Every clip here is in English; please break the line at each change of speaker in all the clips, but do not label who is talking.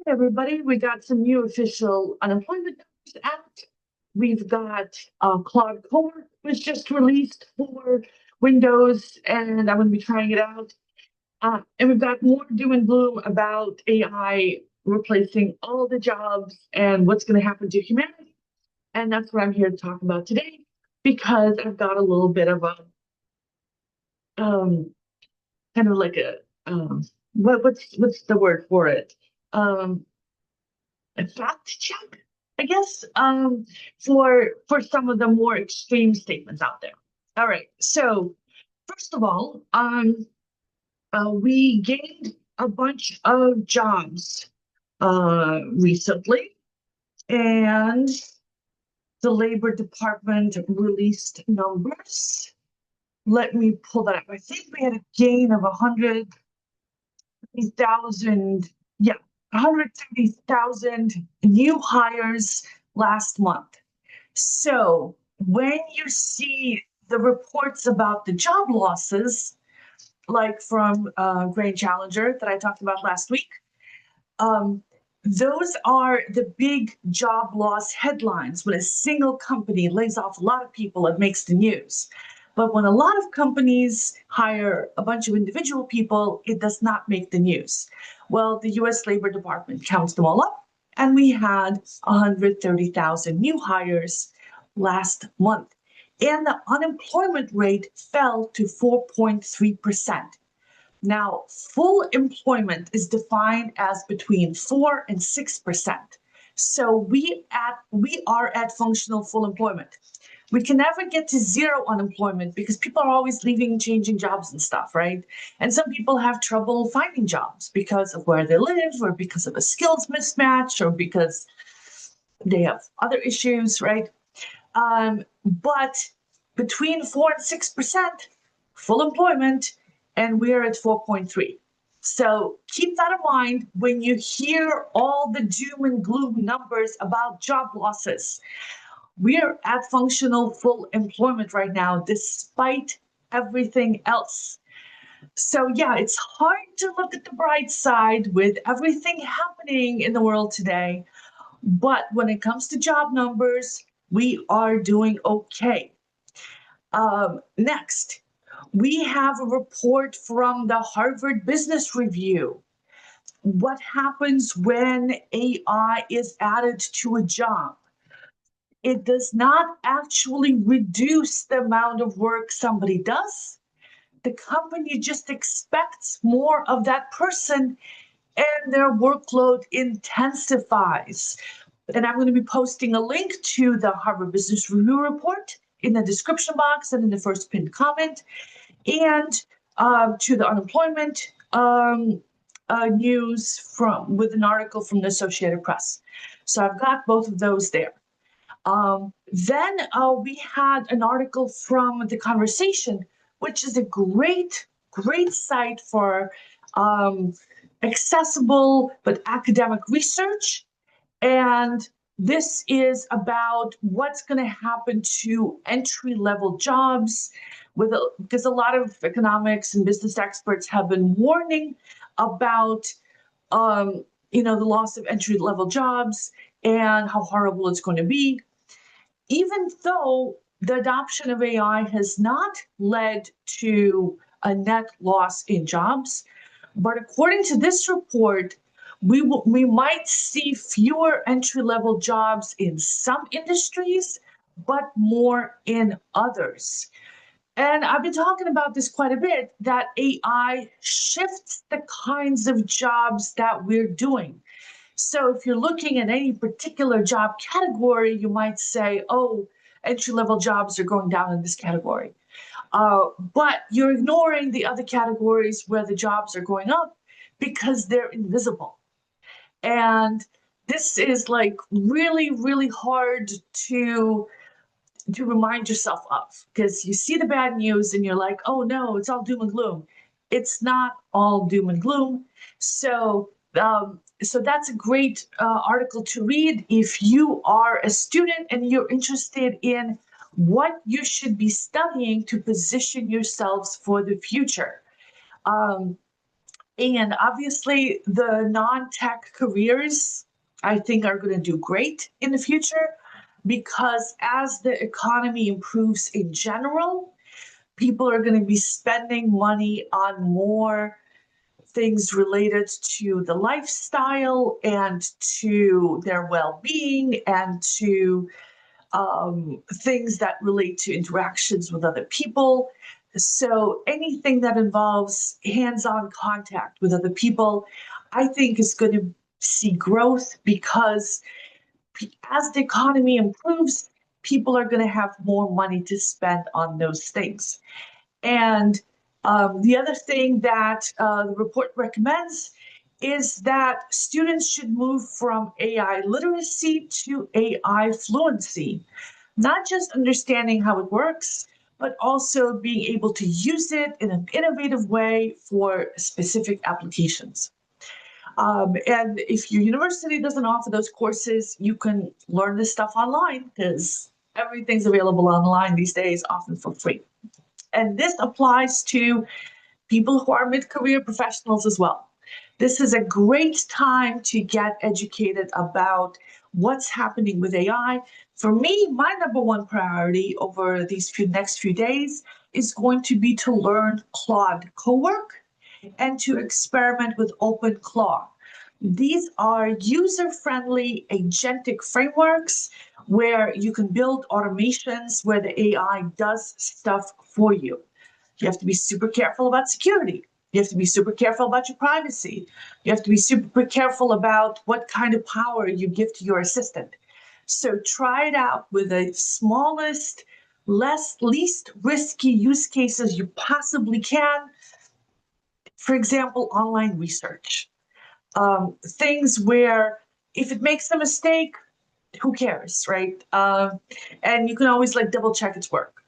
Everybody, we got some new official unemployment numbers out. We've got Claude Cowork was just released for Windows, and I'm going to be trying it out. And we've got more doom and gloom about AI replacing all the jobs and what's going to happen to humanity. And that's what I'm here to talk about today, because I've got a little bit of a um, kind of like a what's the word for it? Um, a fact check, I guess, for some of the more extreme statements out there. All right. So first of all, we gained a bunch of jobs recently, and the Labor Department released numbers. Let me pull that up. I think we had a gain of 130,000. Yeah, 130,000 new hires last month. So when you see the reports about the job losses, like from Grain Challenger that I talked about last week, those are the big job loss headlines. When a single company lays off a lot of people, it makes the news. But when a lot of companies hire a bunch of individual people, it does not make the news. Well, the US Labor Department counts them all up, and we had 130,000 new hires last month. And the unemployment rate fell to 4.3%. Now, full employment is defined as between 4 and 6%. So we are at functional full employment. We can never get to zero unemployment because people are always leaving, changing jobs and stuff, right? And some people have trouble finding jobs because of where they live, or because of a skills mismatch, or because they have other issues, right? But between 4 and 6%, full employment, and we're at 4.3. So keep that in mind when you hear all the doom and gloom numbers about job losses. We're at functional full employment right now, despite everything else. So yeah, it's hard to look at the bright side with everything happening in the world today. But when it comes to job numbers, we are doing okay. Next, we have a report from the Harvard Business Review. What happens when AI is added to a job? It does not actually reduce the amount of work somebody does. The company just expects more of that person, and their workload intensifies. And I'm going to be posting a link to the Harvard Business Review report in the description box and in the first pinned comment, and to the unemployment news with an article from the Associated Press. So I've got both of those there. Then we had an article from The Conversation, which is a great site for accessible but academic research. And this is about what's going to happen to entry-level jobs, because a lot of economics and business experts have been warning about the loss of entry-level jobs and how horrible it's going to be. Even though the adoption of AI has not led to a net loss in jobs, but according to this report, we might see fewer entry-level jobs in some industries, but more in others. And I've been talking about this quite a bit, that AI shifts the kinds of jobs that we're doing. So if you're looking at any particular job category, you might say, oh, entry-level jobs are going down in this category. But you're ignoring the other categories where the jobs are going up because they're invisible. And this is like really, really hard to remind yourself of, because you see the bad news and you're like, oh no, it's all doom and gloom. It's not all doom and gloom. So that's a great article to read if you are a student and you're interested in what you should be studying to position yourselves for the future. And obviously, the non-tech careers, I think, are going to do great in the future because as the economy improves in general, people are going to be spending money on more things related to the lifestyle and to their well-being and to things that relate to interactions with other people. So anything that involves hands-on contact with other people, I think is going to see growth because as the economy improves, people are going to have more money to spend on those things. And the other thing that the report recommends is that students should move from AI literacy to AI fluency, not just understanding how it works, but also being able to use it in an innovative way for specific applications. And if your university doesn't offer those courses, you can learn this stuff online because everything's available online these days, often for free. And this applies to people who are mid-career professionals as well. This is a great time to get educated about what's happening with AI. For me, my number one priority over these next few days is going to be to learn Claude Cowork and to experiment with OpenClaw. These are user-friendly agentic frameworks where you can build automations where the AI does stuff for you. You have to be super careful about security. You have to be super careful about your privacy. You have to be super careful about what kind of power you give to your assistant. So try it out with the smallest, least risky use cases you possibly can. For example, online research. Things where if it makes a mistake, who cares, right? And you can always like double check its work.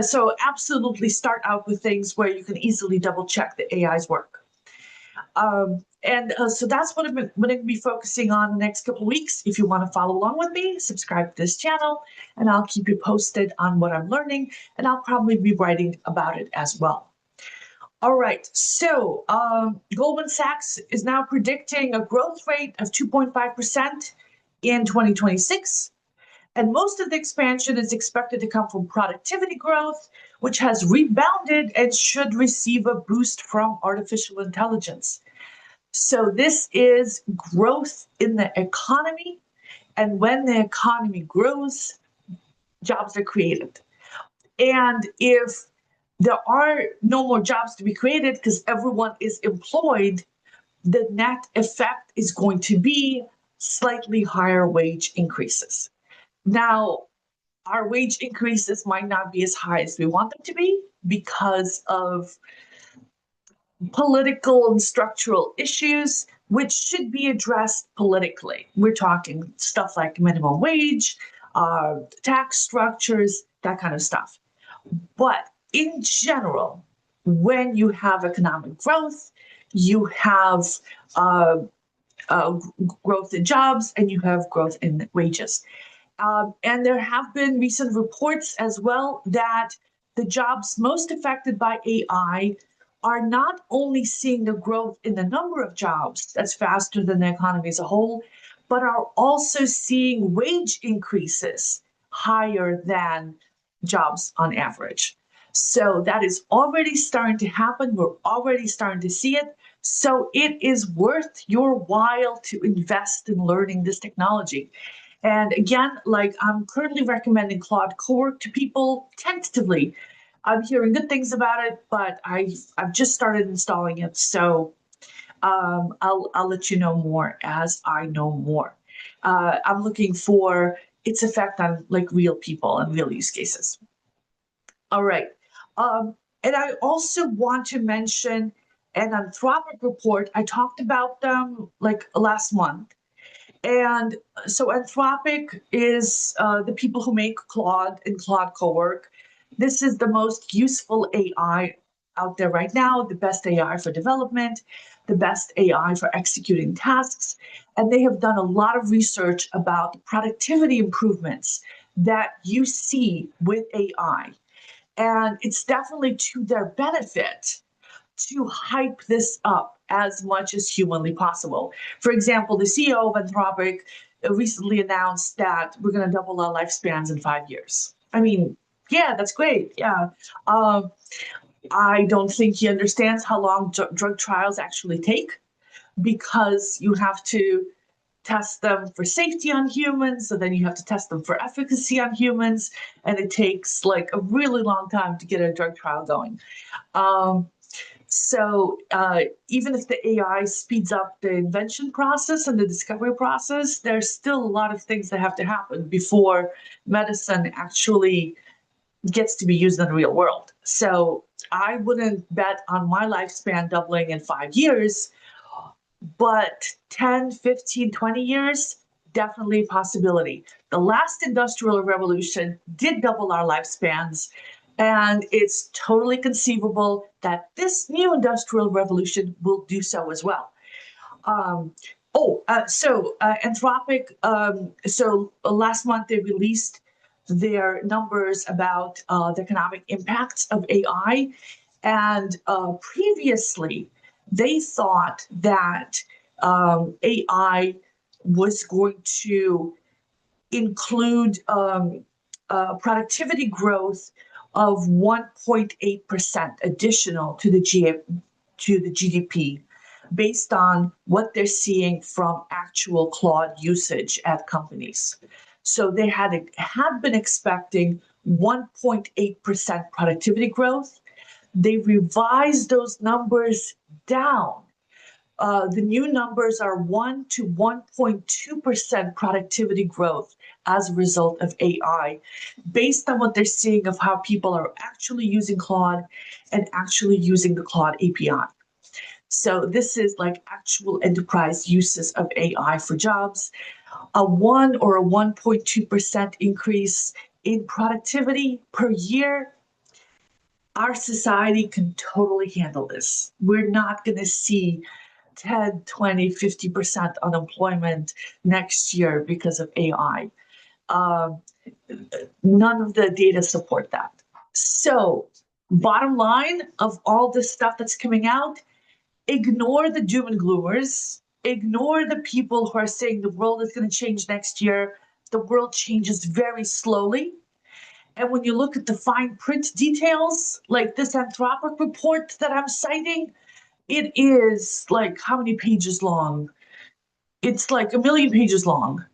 So absolutely start out with things where you can easily double check the AI's work. So that's what I'm going to be focusing on the next couple of weeks. If you want to follow along with me, subscribe to this channel, and I'll keep you posted on what I'm learning, and I'll probably be writing about it as well. All right, so Goldman Sachs is now predicting a growth rate of 2.5% in 2026. And most of the expansion is expected to come from productivity growth, which has rebounded and should receive a boost from artificial intelligence. So this is growth in the economy. And when the economy grows, jobs are created. And if there are no more jobs to be created because everyone is employed, the net effect is going to be slightly higher wage increases. Now, our wage increases might not be as high as we want them to be because of political and structural issues, which should be addressed politically. We're talking stuff like minimum wage, tax structures, that kind of stuff. But in general, when you have economic growth, you have growth in jobs and you have growth in wages. And there have been recent reports as well that the jobs most affected by AI are not only seeing the growth in the number of jobs that's faster than the economy as a whole, but are also seeing wage increases higher than jobs on average. So that is already starting to happen. We're already starting to see it. So it is worth your while to invest in learning this technology. And again, like I'm currently recommending Claude Cowork to people tentatively. I'm hearing good things about it, but I've just started installing it, so I'll let you know more as I know more. I'm looking for its effect on like real people and real use cases. All right, and I also want to mention an Anthropic report. I talked about them like last month. And so Anthropic is the people who make Claude and Claude Cowork. This is the most useful AI out there right now, the best AI for development, the best AI for executing tasks. And they have done a lot of research about the productivity improvements that you see with AI. And it's definitely to their benefit to hype this up as much as humanly possible. For example, the CEO of Anthropic recently announced that we're going to double our lifespans in 5 years. I mean, yeah, that's great. Yeah. I don't think he understands how long drug trials actually take, because you have to test them for safety on humans, so then you have to test them for efficacy on humans, and it takes like a really long time to get a drug trial going. So even if the AI speeds up the invention process and the discovery process, there's still a lot of things that have to happen before medicine actually gets to be used in the real world. So I wouldn't bet on my lifespan doubling in 5 years, but 10, 15, 20 years, definitely a possibility. The last industrial revolution did double our lifespans, and it's totally conceivable that this new industrial revolution will do so as well. Anthropic, so last month they released their numbers about the economic impacts of AI. And previously, they thought that AI was going to include productivity growth of 1.8% additional to the GDP, based on what they're seeing from actual Claude usage at companies. So they had been expecting 1.8% productivity growth. They revised those numbers down. The new numbers are 1 to 1.2% productivity growth as a result of AI, based on what they're seeing of how people are actually using Claude and actually using the Claude API. So this is like actual enterprise uses of AI for jobs. A 1 or a 1.2% increase in productivity per year, our society can totally handle this. We're not going to see 10, 20, 50% unemployment next year because of AI. None of the data support that. So bottom line of all this stuff that's coming out, ignore the doom and gloomers, ignore the people who are saying the world is going to change next year. The world changes very slowly. And when you look at the fine print details, like this Anthropic report that I'm citing, it is like how many pages long? It's like 1,000,000 pages long.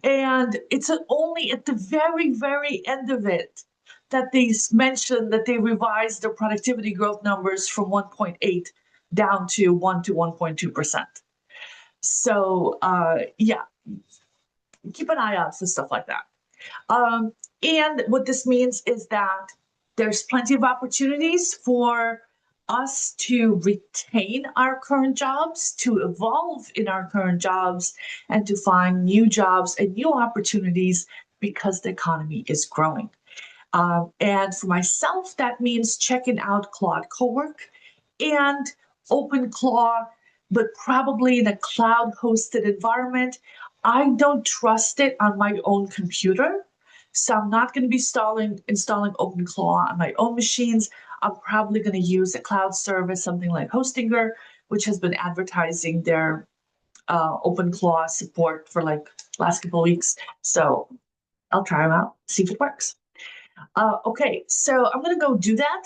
And it's only at the very, very end of it that they mentioned that they revised their productivity growth numbers from 1.8 down to 1 to 1.2%. So yeah, keep an eye out for stuff like that. And what this means is that there's plenty of opportunities for us to retain our current jobs, to evolve in our current jobs, and to find new jobs and new opportunities because the economy is growing. And for myself, that means checking out Claude Cowork and OpenClaw, but probably in a cloud-hosted environment. I don't trust it on my own computer, so I'm not going to be installing OpenClaw on my own machines. I'm probably going to use a cloud service, something like Hostinger, which has been advertising their OpenClaw support for like last couple of weeks. So I'll try them out, see if it works. Okay, so I'm going to go do that,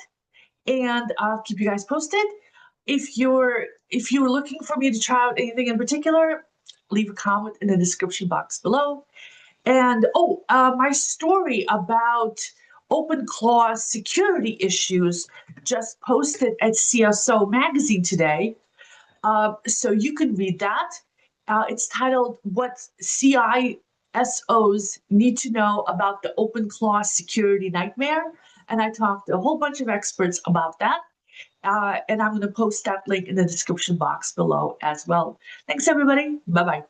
and I'll keep you guys posted. If you're looking for me to try out anything in particular, leave a comment in the description box below. And my story about OpenClaw security issues just posted at CISO magazine today, so you can read that. It's titled "What CISOs Need to Know About the OpenClaw Security Nightmare," and I talked to a whole bunch of experts about that. And I'm going to post that link in the description box below as well. Thanks, everybody. Bye-bye.